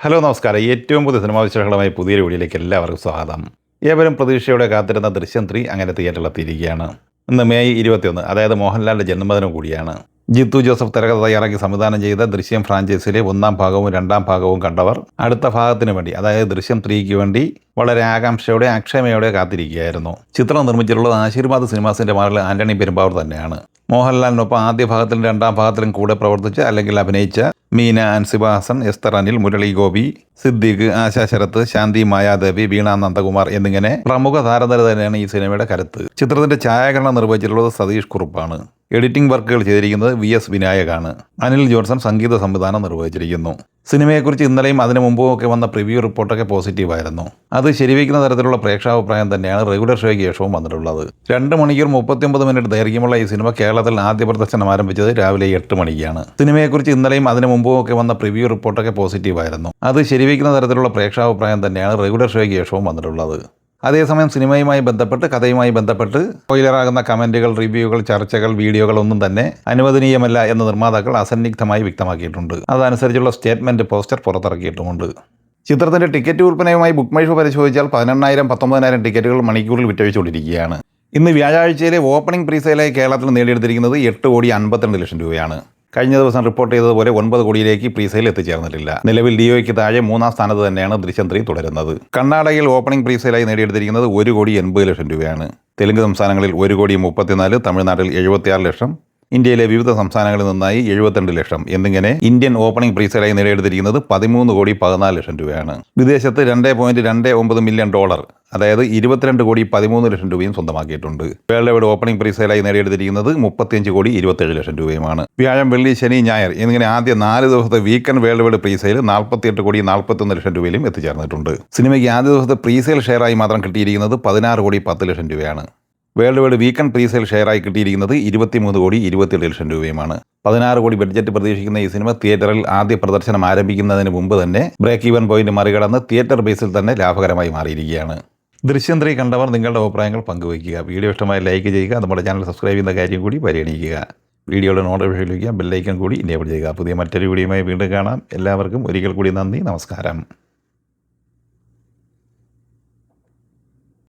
Hello നമസ്കാരം. ഏറ്റവും പുതിയ സിനിമാ വിശേഷങ്ങളുമായി പുതിയൊരു വീഡിയോയിലേക്ക് എല്ലാവർക്കും സ്വാഗതം. ഏവരും പ്രതീക്ഷയോടെ കാത്തിരുന്ന ദൃശ്യം 3 അങ്ങനെ തിയേറ്ററിലെത്തിയിരിക്കുകയാണ്. ഇന്ന് മെയ് 21, അതായത് മോഹൻലാലിൻ്റെ ജന്മദിനം കൂടിയാണ്. ജിത്തു ജോസഫ് തിരക്കഥ തയ്യാറാക്കി സംവിധാനം ചെയ്ത ദൃശ്യം ഫ്രാഞ്ചൈസിയിലെ 1-ാം ഭാഗവും 2-ാം ഭാഗവും കണ്ടവർ അടുത്ത ഭാഗത്തിന് വേണ്ടി, അതായത് ദൃശ്യം 3ക്ക് വേണ്ടി വളരെ ആകാംക്ഷയോടെ അക്ഷമയോടെ കാത്തിരിക്കുകയായിരുന്നു. ചിത്രം നിർമ്മിച്ചിട്ടുള്ളത് ആശീർവാദ് സിനിമാസിൻ്റെ മകൾ ആന്റണി പെരുമ്പാവൂർ തന്നെയാണ്. മോഹൻലാലിനൊപ്പം ആദ്യ ഭാഗത്തിലും 2-ാം ഭാഗത്തിലും കൂടെ പ്രവർത്തിച്ച അല്ലെങ്കിൽ അഭിനയിച്ച മീന, അൻസിബ ഹസൻ, എസ്തർ അനിൽ, മുരളി ഗോപി, സിദ്ദീഖ്, ആശാ ശരത്ത്, ശാന്തി മായാദേവി, വീണ നന്ദകുമാർ എന്നിങ്ങനെ പ്രമുഖ താരനിര തന്നെയാണ് ഈ സിനിമയുടെ കരുത്ത്. ചിത്രത്തിന്റെ ഛായാഗ്രഹണം നിർവഹിച്ചിട്ടുള്ളത് സതീഷ് കുറുപ്പാണ്. എഡിറ്റിംഗ് വർക്കുകൾ ചെയ്തിരിക്കുന്നത് VS വിനായകാണ്. അനിൽ ജോൺസൺ സംഗീത സംവിധാനം നിർവഹിച്ചിരിക്കുന്നു. സിനിമയെക്കുറിച്ച് ഇന്നലെയും അതിനു മുമ്പുമൊക്കെ വന്ന പ്രിവ്യൂ റിപ്പോർട്ടൊക്കെ പോസിറ്റീവായിരുന്നു. അത് ശരിവയ്ക്കുന്ന തരത്തിലുള്ള പ്രേക്ഷാഭിപ്രായം തന്നെയാണ് റെഗുലർ ഷോയ്ക്ക് ശേഷവും വന്നിട്ടുള്ളത്. 2 മണിക്കൂർ 39 മിനിറ്റ് ദൈർഘ്യമുള്ള ഈ സിനിമ കേരളത്തിൽ ആദ്യ പ്രദർശനം ആരംഭിച്ചത് രാവിലെ 8 മണിക്കാണ്. സിനിമയെക്കുറിച്ച് ഇന്നലെയും അതിനു മുമ്പുമൊക്കെ വന്ന പ്രിവ്യൂ റിപ്പോർട്ടൊക്കെ പോസിറ്റീവായിരുന്നു. അത് ശരിവയ്ക്കുന്ന തരത്തിലുള്ള പ്രേക്ഷാഭിപ്രായം തന്നെയാണ് റെഗുലർ ഷോയ്ക്ക് ശേഷവും വന്നിട്ടുള്ളത്. അതേസമയം സിനിമയുമായി ബന്ധപ്പെട്ട്, കഥയുമായി ബന്ധപ്പെട്ട് സ്പോയിലറാകുന്ന കമൻറ്റുകൾ, റിവ്യൂകൾ, ചർച്ചകൾ, വീഡിയോകൾ ഒന്നും തന്നെ അനുവദനീയമല്ല എന്ന് നിർമ്മാതാക്കൾ അസന്നിഗ്ധമായി വ്യക്തമാക്കിയിട്ടുണ്ട്. അതനുസരിച്ചുള്ള സ്റ്റേറ്റ്മെൻറ്റ് പോസ്റ്റർ പുറത്തിറക്കിയിട്ടുമുണ്ട്. ചിത്രത്തിൻ്റെ ടിക്കറ്റ് വിൽപ്പനയുമായി ബുക്ക് മൈ ഷോ പരിശോധിച്ചാൽ 18,000-19,000 ടിക്കറ്റുകൾ മണിക്കൂറിൽ വിറ്റഴിച്ചുകൊണ്ടിരിക്കുകയാണ്. ഇന്ന് വ്യാഴാഴ്ചയിലെ ഓപ്പണിംഗ് പ്രീസെയിലായി കേരളത്തിൽ നേടിയെടുത്തിരിക്കുന്നത് 8,52,00,000 രൂപയാണ്. കഴിഞ്ഞ ദിവസം റിപ്പോർട്ട് ചെയ്തതുപോലെ 9 കോടിയിലേക്ക് പ്രീസെയിൽ എത്തിച്ചേർന്നിട്ടില്ല. നിലവിൽ ലിയോയ്ക്ക് താഴെ 3-ാം സ്ഥാനത്ത് തന്നെയാണ് ദൃശ്യം 3 തുടരുന്നത്. കർണാടകയിൽ ഓപ്പണിംഗ് പ്രീസെയിലായി നേടിയെടുത്തിരിക്കുന്നത് 1,80,00,000 രൂപയാണ്. തെലുങ്ക് സംസ്ഥാനങ്ങളിൽ 1,34,00,000, തമിഴ്നാട്ടിൽ 76 ലക്ഷം, ഇന്ത്യയിലെ വിവിധ സംസ്ഥാനങ്ങളിൽ നിന്നായി 72 ലക്ഷം എന്നിങ്ങനെ ഇന്ത്യൻ ഓപ്പണിംഗ് പ്രീസെയിലായി നേടിയെടുത്തിരിക്കുന്നത് 13,14,00,000 രൂപയാണ്. വിദേശത്ത് $2.29 മില്യൺ, അതായത് 22,13,00,000 രൂപയും സ്വന്തമാക്കിയിട്ടുണ്ട്. വേൾഡ് വൈഡ് ഓപ്പണിംഗ് പ്രീസെയിലായി നേടിയെടുത്തിരിക്കുന്നത് 35,27,00,000 രൂപയുമാണ്. വ്യാഴം, വെള്ളി, ശനി, ഞായർ എന്നിങ്ങനെ ആദ്യ 4 ദിവസത്തെ വീക്കെൻഡ് വേൾഡ് വൈഡ് പ്രീസെയിൽ 48,41,00,000 രൂപയിലും എത്തിച്ചേർന്നിട്ടുണ്ട്. സിനിമയ്ക്ക് ആദ്യ ദിവസത്തെ പ്രീസെയിൽ ഷെയറായി മാത്രം കിട്ടിയിരിക്കുന്നത് 16,10,00,000 രൂപയാണ്. വേൾഡ് വൈഡ് വീക്കെൻഡ് പ്രീസെയിൽ ഷെയറായി കിട്ടിയിരിക്കുന്നത് 23,27,00,000 രൂപയുമാണ്. 16 കോടി ബഡ്ജറ്റ് പ്രതീക്ഷിക്കുന്ന ഈ സിനിമ തിയേറ്ററിൽ ആദ്യ പ്രദർശനം ആരംഭിക്കുന്നതിന് മുമ്പ് തന്നെ ബ്രേക്ക് ഈവൻ പോയിന്റ് മറികടന്ന് തിയേറ്റർ ബേസിൽ തന്നെ ലാഭകരമായി മാറിയിരിക്കുകയാണ്. ദൃശ്യം 3 കണ്ടവർ നിങ്ങളുടെ അഭിപ്രായങ്ങൾ പങ്കുവയ്ക്കുക. വീഡിയോ ഇഷ്ടമായി ലൈക്ക് ചെയ്യുക. നമ്മുടെ ചാനൽ സബ്സ്ക്രൈബ് ചെയ്യുന്ന കാര്യം കൂടി പരിഗണിക്കുക. വീഡിയോയുടെ നോട്ടിഫിക്കേഷൻ ലഭിക്കുക. ബെല്ലൈക്കൺ കൂടി എനേബിൾ ചെയ്യുക. പുതിയ മറ്റൊരു വീഡിയോയുമായി വീണ്ടും കാണാം. എല്ലാവർക്കും ഒരിക്കൽ കൂടി നന്ദി, നമസ്കാരം.